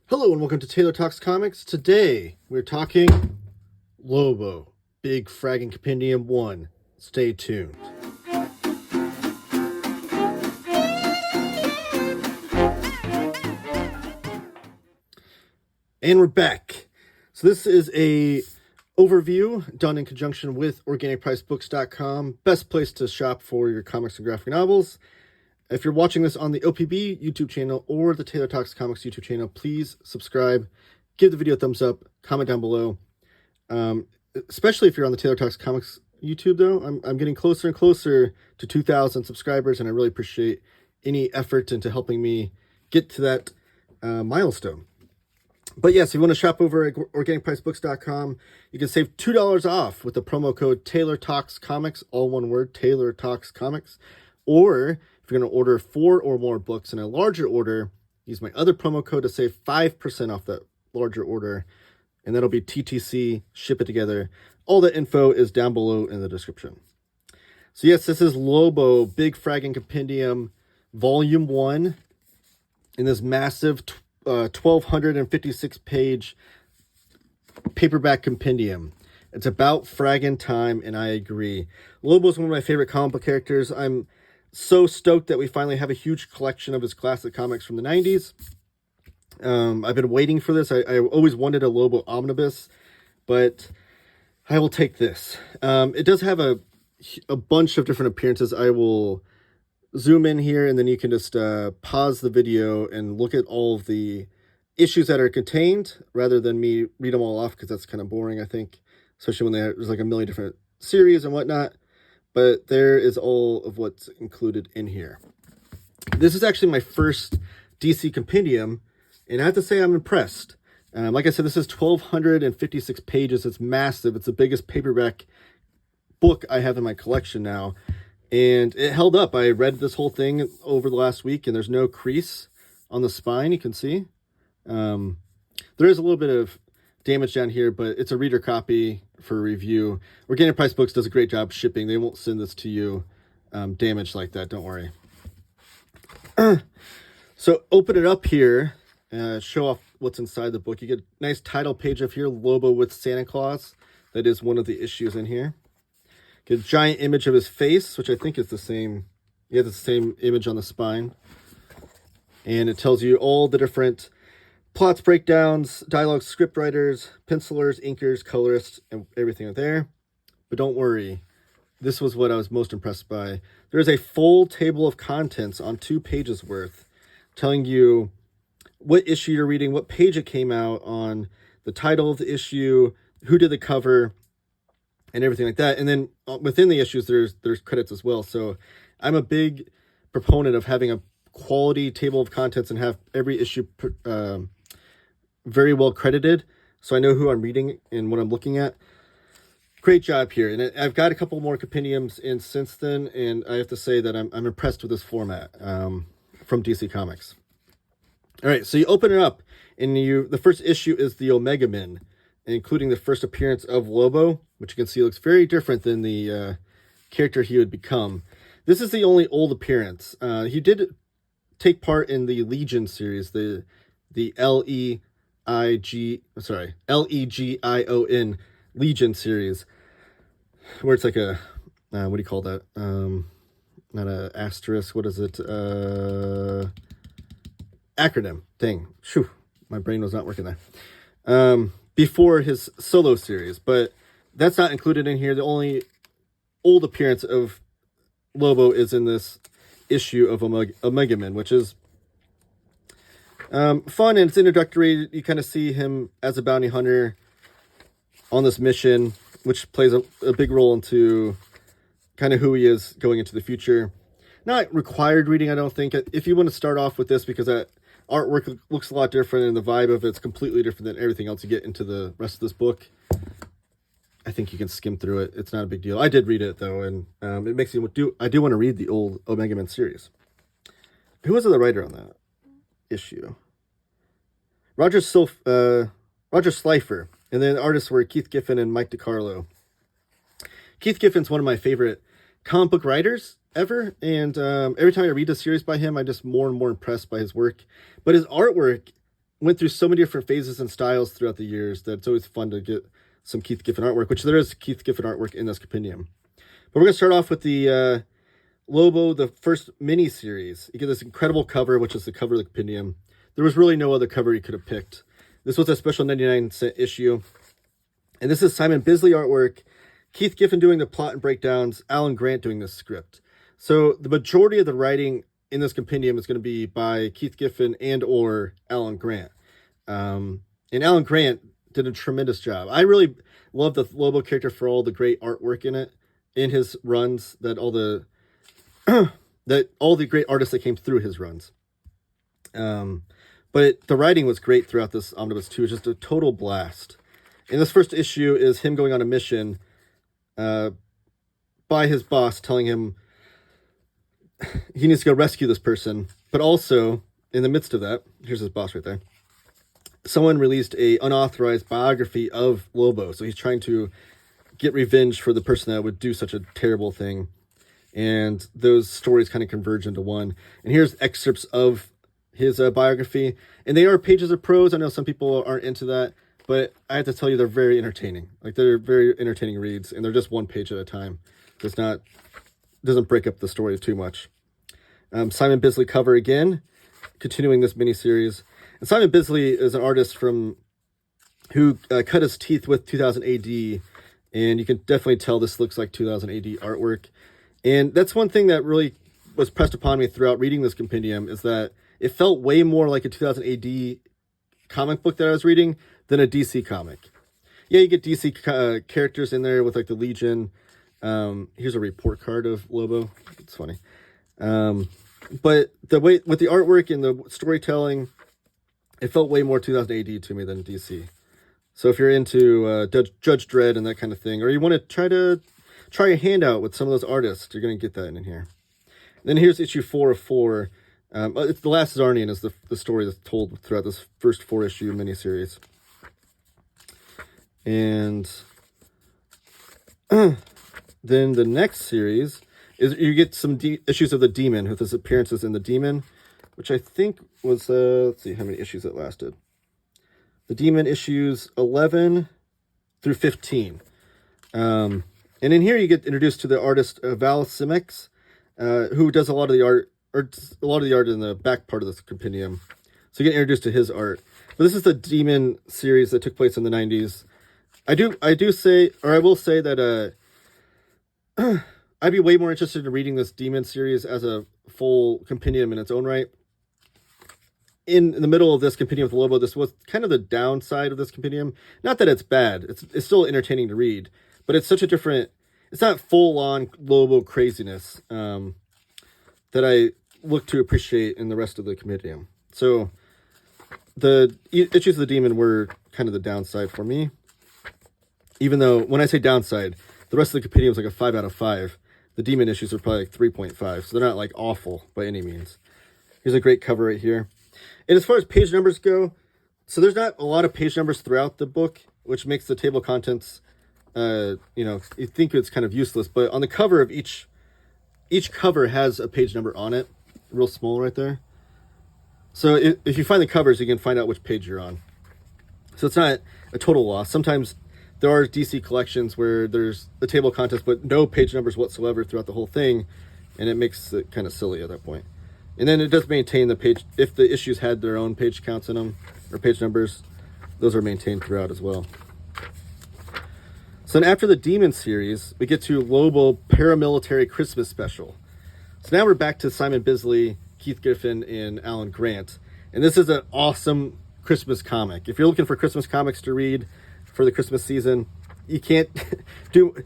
Hello and welcome to Taylor Talks Comics. Today we're talking Lobo, Big Fraggin Compendium 1. Stay tuned. And we're back. So this is a overview done in conjunction with organicpricedbooks.com. Best place to shop for your comics and graphic novels. If you're watching this on the OPB YouTube channel or the Taylor Talks Comics YouTube channel, please subscribe, give the video a thumbs up, comment down below. Especially if you're on the Taylor Talks Comics YouTube, though. I'm getting closer and closer to 2,000 subscribers, and I really appreciate any effort into helping me get to that milestone. But yes, if you want to shop over at organicpricedbooks.com, you can save $2 off with the promo code TaylorTalksComics, all one word, TaylorTalksComics. Or if you're going to order 4 or more books in a larger order, use my other promo code to save 5% off that larger order. And that'll be TTC, ship it together. All the info is down below in the description. So yes, this is Lobo, Big Fraggin Compendium, Volume 1, in this massive 1,256 page paperback compendium. It's about Fraggin time, and I agree. Lobo is one of my favorite comic book characters. I'm so stoked that we finally have a huge collection of his classic comics from the 90s. I've been waiting for this. I always wanted a Lobo omnibus, but I will take this. It does have a bunch of different appearances. I will zoom in here, and then you can just pause the video and look at all of the issues that are contained, rather than me read them all off, because that's kind of boring, I think, especially when there's like a million different series and whatnot. But there is all of what's included in here. This is actually my first DC compendium, and I have to say I'm impressed. Like I said, this is 1,256 pages. It's massive. It's the biggest paperback book I have in my collection now. And it held up. I read this whole thing over the last week, and there's no crease on the spine, you can see. There is a little bit of damage down here, but it's a reader copy for review. Organic Price Books does a great job shipping. They won't send this to you damaged like that, don't worry. So open it up here, show off what's inside the book. You get a nice title page up here, Lobo with Santa Claus. That is one of the issues in here. Get a giant image of his face, which I think is the same. Yeah, the same image on the spine. And it tells you all the different plots, breakdowns, dialogue, script writers, pencilers, inkers, colorists, and everything there. But don't worry, this was what I was most impressed by. There is a full table of contents on 2 pages worth, telling you what issue you're reading, what page it came out on, the title of the issue, who did the cover, and everything like that. And then within the issues, there's credits as well. So I'm a big proponent of having a quality table of contents and have every issue very well credited, so I know who I'm reading and what I'm looking at. Great job here. And I've got a couple more compendiums in since then, and I have to say that I'm impressed with this format from DC Comics. All right, so you open it up, and the first issue is the Omega Men, including the first appearance of Lobo, which you can see looks very different than the character he would become. This is the only old appearance. He did take part in the Legion series, the Legion Legion series, where it's like a what do you call that? Not a asterisk. What is it? Acronym thing. Phew, my brain was not working there. Before his solo series, but that's not included in here. The only old appearance of Lobo is in this issue of Omega Men, which is fun, and it's introductory. You kind of see him as a bounty hunter on this mission, which plays a big role into kind of who he is going into the future. Not required reading, I don't think. If you want to start off with this, because that artwork looks a lot different and the vibe of it's completely different than everything else you get into the rest of this book, I think you can skim through it. It's not a big deal. I did read it, though, and it makes me I do want to read the old Omega Men series. Who was the writer on that issue? Roger Slifer. And then the artists were Keith Giffen and Mike DiCarlo. Keith Giffen's one of my favorite comic book writers ever, and every time I read a series by him, I'm just more and more impressed by his work. But his artwork went through so many different phases and styles throughout the years that it's always fun to get some Keith Giffen artwork, which there is Keith Giffen artwork in this compendium. But we're going to start off with the Lobo, the first mini-series. You get this incredible cover, which is the cover of the compendium. There was really no other cover you could have picked. This was a special 99-cent issue. And this is Simon Bisley artwork, Keith Giffen doing the plot and breakdowns, Alan Grant doing the script. So the majority of the writing in this compendium is going to be by Keith Giffen and or Alan Grant. And Alan Grant did a tremendous job. I really love the Lobo character for all the great artwork in it, in his runs, that all the great artists that came through his runs. But the writing was great throughout this omnibus too. It's just a total blast. And this first issue is him going on a mission by his boss, telling him he needs to go rescue this person. But also, in the midst of that, here's his boss right there, someone released a unauthorized biography of Lobo. So he's trying to get revenge for the person that would do such a terrible thing. And those stories kind of converge into one. And here's excerpts of his biography. And they are pages of prose. I know some people aren't into that, but I have to tell you, they're very entertaining. Like, they're very entertaining reads, and they're just one page at a time. Doesn't break up the story too much. Simon Bisley cover again, continuing this mini-series. And Simon Bisley is an artist who cut his teeth with 2000 AD, and you can definitely tell this looks like 2000 AD artwork. And that's one thing that really was pressed upon me throughout reading this compendium, is that it felt way more like a 2000 AD comic book that I was reading than a DC comic. Yeah, you get DC characters in there with like the Legion. Here's a report card of Lobo. It's funny. But the way with the artwork and the storytelling, it felt way more 2000 AD to me than DC. So if you're into Judge Dredd and that kind of thing, or you want to try a handout with some of those artists, you're going to get that in here. And then here's issue 4 of 4. It's The Last Zarnian is the story that's told throughout this first 4-issue miniseries. And then the next series is you get some issues of The Demon, with his appearances in The Demon, which I think was, let's see how many issues it lasted. The Demon issues 11 through 15. And in here you get introduced to the artist Val Simex, who does a lot of the art, or a lot of the art in the back part of this compendium. So you get introduced to his art. But this is the Demon series that took place in the 90s. I will say that I'd be way more interested in reading this Demon series as a full compendium in its own right. In the middle of this compendium with Lobo, this was kind of the downside of this compendium. Not that it's bad. It's still entertaining to read. But it's such a different... It's not full-on Lobo craziness that I look to appreciate in the rest of the compendium. So the issues of The Demon were kind of the downside for me. Even though, when I say downside, the rest of the compendium is like a 5 out of 5. The Demon issues are probably like 3.5. So they're not like awful by any means. Here's a great cover right here. And as far as page numbers go, so there's not a lot of page numbers throughout the book, which makes the table of contents, you think it's kind of useless. But on the cover of each cover has a page number on it, real small right there. So if you find the covers, you can find out which page you're on. So it's not a total loss. Sometimes there are DC collections where there's a table of contents, but no page numbers whatsoever throughout the whole thing, and it makes it kind of silly at that point. And then it does maintain the page, if the issues had their own page counts in them, or page numbers, those are maintained throughout as well. So then after the Demon series, we get to Lobo Paramilitary Christmas Special. So now we're back to Simon Bisley, Keith Giffen, and Alan Grant. And this is an awesome Christmas comic. If you're looking for Christmas comics to read for the Christmas season, you can't you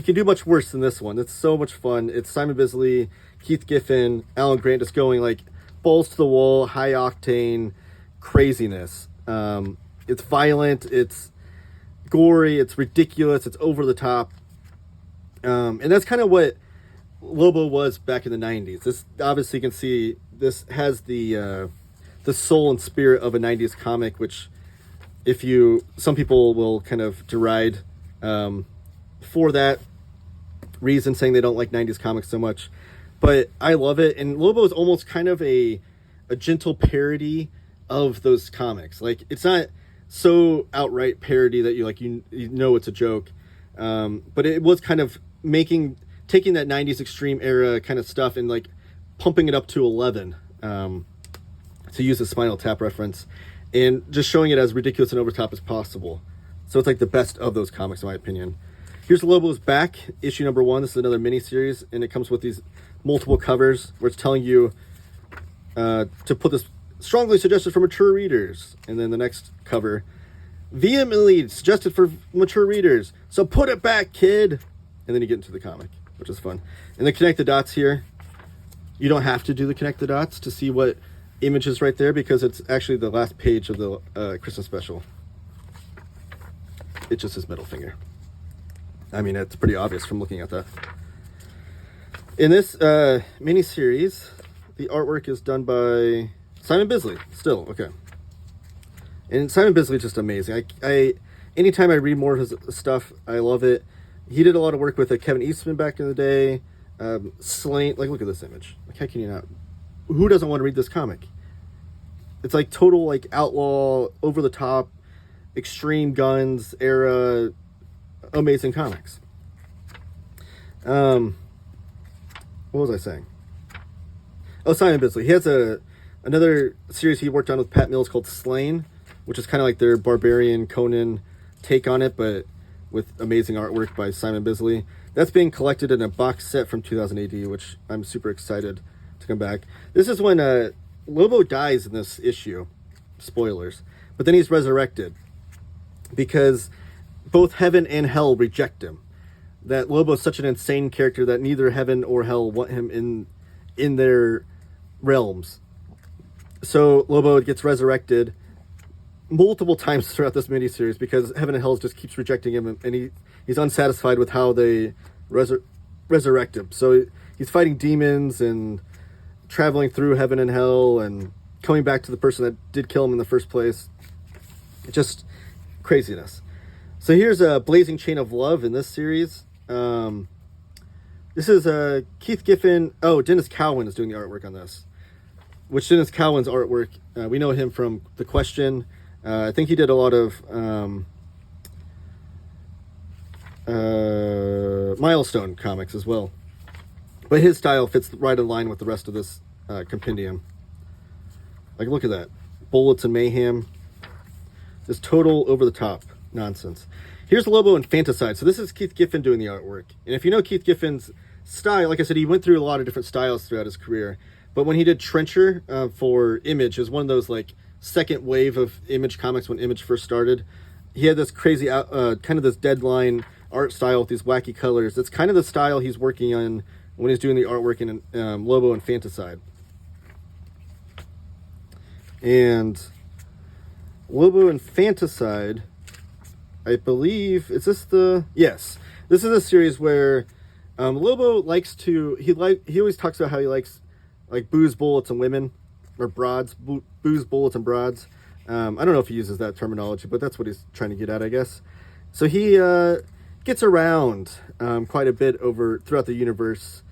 can do much worse than this one. It's so much fun. It's Simon Bisley, Keith Giffen, Alan Grant just going like balls to the wall, high octane craziness. It's violent, it's gory, it's ridiculous, it's over the top. And that's kind of what Lobo was back in the 90s. This obviously, you can see this has the soul and spirit of a 90s comic, which some people will kind of deride for that reason, saying they don't like 90s comics so much. But I love it. And Lobo is almost kind of a gentle parody of those comics. Like, it's not so outright parody that you know it's a joke, but it was kind of taking that 90s extreme era kind of stuff and like pumping it up to 11, to use a Spinal Tap reference, and just showing it as ridiculous and over top as possible. So it's like the best of those comics, in my opinion. Here's Lobos Back, issue number 1. This is another mini-series, and it comes with these multiple covers where it's telling you to put this strongly suggested for mature readers. And then the next cover, vehemently suggested for mature readers. So put it back, kid. And then you get into the comic, which is fun. And then connect the dots here. You don't have to do the connect the dots to see what image is right there, because it's actually the last page of the Christmas special. It's just his middle finger. I mean, it's pretty obvious from looking at that. In this mini-series, the artwork is done by Simon Bisley. Still, okay. And Simon Bisley is just amazing. Anytime I read more of his stuff, I love it. He did a lot of work with Kevin Eastman back in the day. Slain, like, look at this image. Like, how can you not? Who doesn't want to read this comic? It's like total, like, outlaw, over the top, extreme guns era, amazing comics. What was I saying? Oh, Simon Bisley. He has another series he worked on with Pat Mills called Slain, which is kind of like their Barbarian Conan take on it, but with amazing artwork by Simon Bisley. That's being collected in a box set from 2000 AD, which I'm super excited to come back. This is when Lobo dies in this issue. Spoilers. But then he's resurrected because both heaven and hell reject him. That Lobo is such an insane character that neither heaven or hell want him in their realms. So Lobo gets resurrected multiple times throughout this miniseries because heaven and hell just keeps rejecting him, and he's unsatisfied with how they resurrect him. So he's fighting demons and traveling through heaven and hell and coming back to the person that did kill him in the first place. Just craziness. So here's a Blazing Chain of Love in this series. This is Keith Giffen. Oh, Dennis Cowan is doing the artwork on this. Which Dennis Cowan's artwork, we know him from The Question. I think he did a lot of Milestone comics as well. But his style fits right in line with the rest of this compendium. Like, look at that. Bullets and mayhem. Just total over-the-top nonsense. Here's Lobo Infanticide. So this is Keith Giffen doing the artwork. And if you know Keith Giffen's style, like I said, he went through a lot of different styles throughout his career. But when he did Trencher for Image, it was one of those, like, second wave of Image comics when Image first started. He had this crazy, kind of this deadline art style with these wacky colors. That's kind of the style he's working on when he's doing the artwork in Lobo Infanticide. And Lobo Infanticide, I believe, is this the... Yes. This is a series where Lobo likes to... He always talks about how he likes, like, booze, bullets, and women. Or broads. Booze, bullets, and broads. I don't know if he uses that terminology, but that's what he's trying to get at, I guess. So he gets around quite a bit throughout the universe,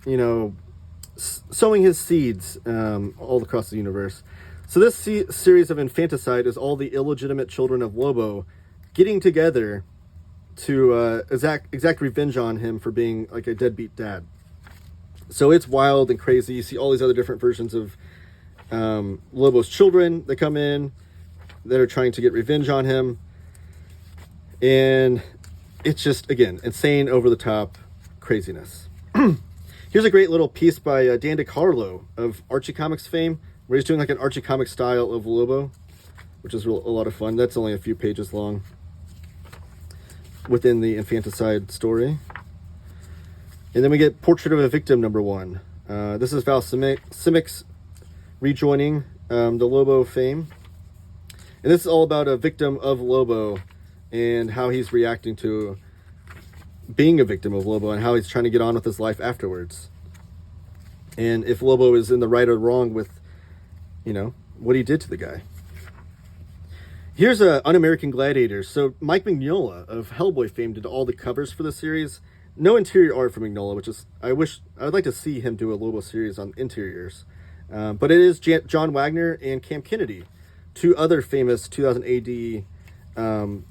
you know, sowing his seeds all across the universe. So this series of Infanticide is all the illegitimate children of Lobo getting together to exact revenge on him for being like a deadbeat dad. So it's wild and crazy. You see all these other different versions of Lobo's children that come in that are trying to get revenge on him. And it's just, again, insane, over-the-top craziness. Here's a great little piece by Dan DiCarlo of Archie Comics fame, where he's doing like an Archie Comics style of Lobo, which is a lot of fun. That's only a few pages long within the Infanticide story. And then we get Portrait of a Victim #1. This is Val Simics rejoining the Lobo fame. And this is all about a victim of Lobo and how he's reacting to being a victim of Lobo and how he's trying to get on with his life afterwards. And if Lobo is in the right or wrong with, you know, what he did to the guy. Here's Un-American Gladiators. So Mike Mignola of Hellboy fame did all the covers for the series. No interior art for Mignola, which is, I would like to see him do a Lobo series on interiors. But it is John Wagner and Cam Kennedy, two other famous 2000 AD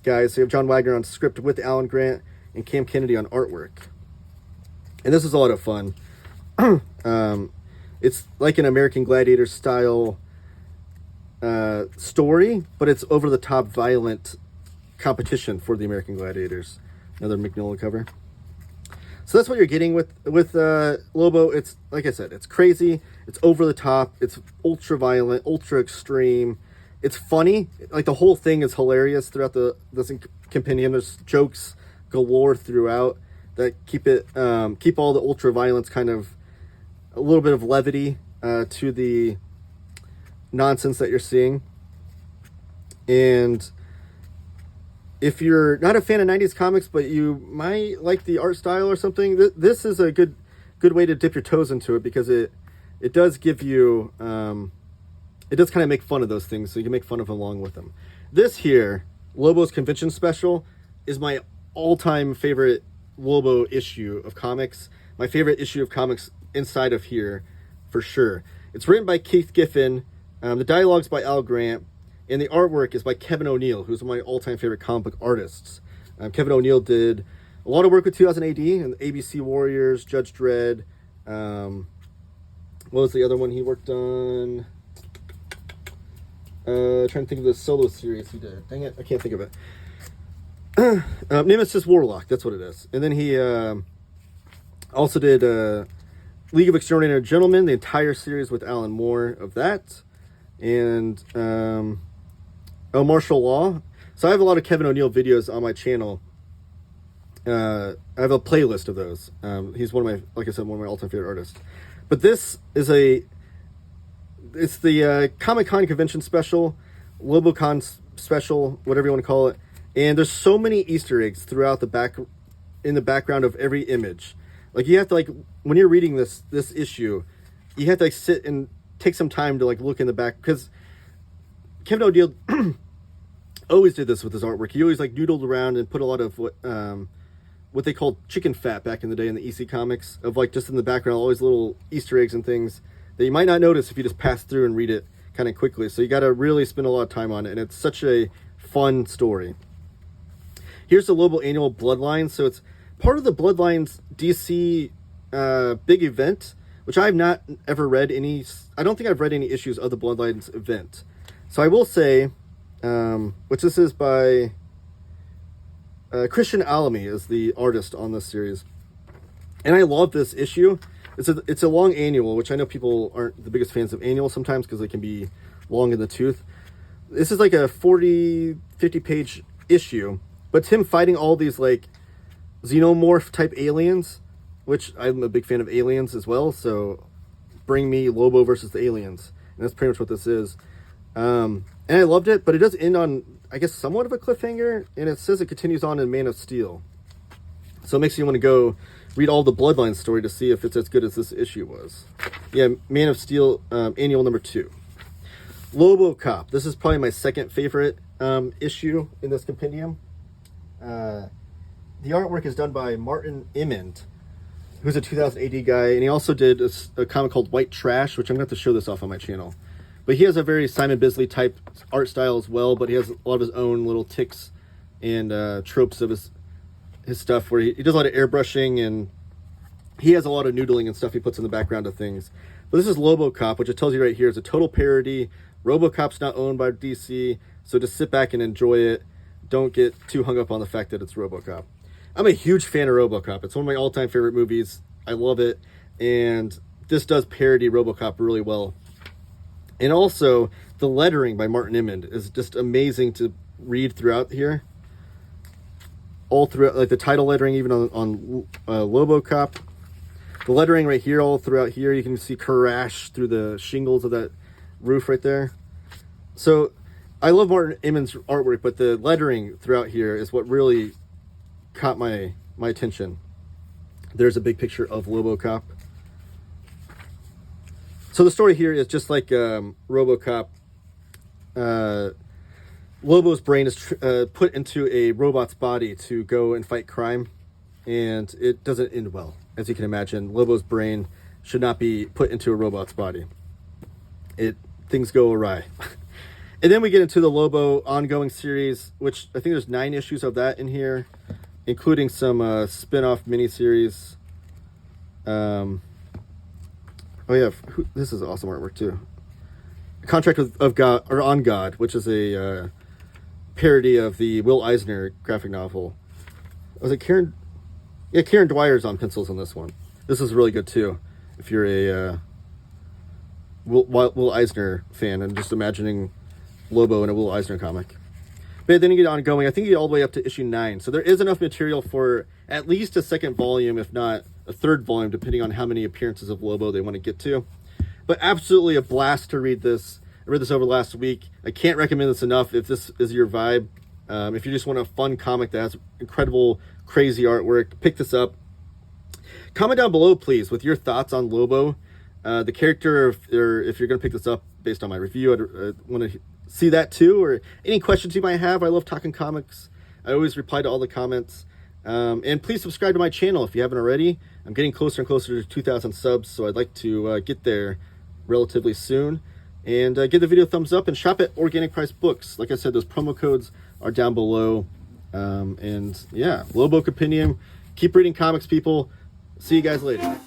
guys. So you have John Wagner on script with Alan Grant and Cam Kennedy on artwork. And this is a lot of fun. It's like an American Gladiator style story, but it's over the top violent competition for the American Gladiators. Another McNulty cover. So that's what you're getting with Lobo. It's, like I said, it's crazy, it's over the top, it's ultra violent, ultra extreme. It's funny, like the whole thing is hilarious throughout this compendium. There's jokes galore throughout that keep all the ultra violence kind of a little bit of levity to the nonsense that you're seeing. And if you're not a fan of 90s comics, but you might like the art style or something, this is a good way to dip your toes into it, because it does give you, it does kind of make fun of those things, so you can make fun of along with them. This here, Lobo's Convention Special, is my all-time favorite Lobo issue of comics. My favorite issue of comics inside of here, for sure. It's written by Keith Giffen, the dialogue's by Al Grant, and the artwork is by Kevin O'Neill, who's one of my all-time favorite comic book artists. Kevin O'Neill did a lot of work with 2000 AD and ABC Warriors, Judge Dredd. What was the other one he worked on? Trying to think of the solo series he did. Dang it, I can't think of it. Nemesis Warlock, that's what it is. And then he also did League of Extraordinary Gentlemen, the entire series with Alan Moore of that. And Martial Law. So I have a lot of Kevin O'Neill videos on my channel. I have a playlist of those. He's one of my, like I said, one of my all-time favorite artists. But this is it's the Comic-Con Convention Special, LoboCon Special, whatever you want to call it. And there's so many Easter eggs throughout in the background of every image. Like, you have to, like, when you're reading this issue, you have to, like, sit and take some time to, like, look in the back, because Kevin O'Neill always did this with his artwork. He always, like, noodled around and put a lot of what they called chicken fat back in the day in the EC comics, of, like, just in the background, all these little Easter eggs and things that you might not notice if you just pass through and read it kind of quickly. So you got to really spend a lot of time on it, and it's such a fun story. Here's the Lobo Annual Bloodlines. So it's part of the Bloodlines DC big event, which I've not ever read any. I don't think I've read any issues of the Bloodlines event. So I will say, which this is by Christian Alamy is the artist on this series, and I love this issue. It's a long annual, which I know people aren't the biggest fans of annuals sometimes because they can be long in the tooth. This is like a 50 page issue, but it's him fighting all these, like, xenomorph type aliens, which I'm a big fan of aliens as well, so bring me Lobo versus the aliens. And that's pretty much what this is. And I loved it, but it does end on, I guess, somewhat of a cliffhanger, and it says it continues on in Man of Steel. So it makes you want to go read all the Bloodline story to see if it's as good as this issue was. Yeah, Man of Steel, annual number 2. RoboCop. This is probably my second favorite issue in this compendium. The artwork is done by Martin Emmond, who's a 2000 AD guy, and he also did a comic called White Trash, which I'm going to have to show this off on my channel. But he has a very Simon Bisley type art style as well, but he has a lot of his own little ticks and tropes of his stuff, where he does a lot of airbrushing, and he has a lot of noodling and stuff he puts in the background of things. But this is RoboCop, which it tells you right here is a total parody. RoboCop's not owned by DC, so just sit back and enjoy it. Don't get too hung up on the fact that it's RoboCop. I'm a huge fan of RoboCop. It's one of my all-time favorite movies. I love it, and this does parody RoboCop really well. And also, the lettering by Martin Emmond is just amazing to read throughout here. All throughout, like the title lettering, even on RoboCop. The lettering right here, all throughout here, you can see crash through the shingles of that roof right there. So, I love Martin Emmond's artwork, but the lettering throughout here is what really caught my attention. There's a big picture of RoboCop. So the story here is just like RoboCop. Lobo's brain is put into a robot's body to go and fight crime, and it doesn't end well. As you can imagine, Lobo's brain should not be put into a robot's body. things go awry. And then we get into the Lobo ongoing series, which I think there's 9 issues of that in here, including some spin-off miniseries. Oh yeah, this is awesome artwork too. Contract of God, or On God, which is a parody of the Will Eisner graphic novel. Was it Karen? Yeah, Karen Dwyer's on pencils on this one. This is really good too. If you're a Will Eisner fan, and just imagining Lobo in a Will Eisner comic. But then you get ongoing. I think you get all the way up to issue 9. So there is enough material for at least a second volume, if not a third volume, depending on how many appearances of Lobo they want to get to. But absolutely a blast to read this. I read this over last week. I can't recommend this enough if this is your vibe. If you just want a fun comic that has incredible, crazy artwork, pick this up. Comment down below, please, with your thoughts on Lobo. The character, or if you're going to pick this up based on my review, I want to see that too, or any questions you might have. I love talking comics. I always reply to all the comments. And please subscribe to my channel if you haven't already. I'm getting closer and closer to 2,000 subs, so I'd like to get there relatively soon. And give the video a thumbs up and shop at Organic Price Books. Like I said, those promo codes are down below. And yeah, Lobo Compendium. Keep reading comics, people. See you guys later.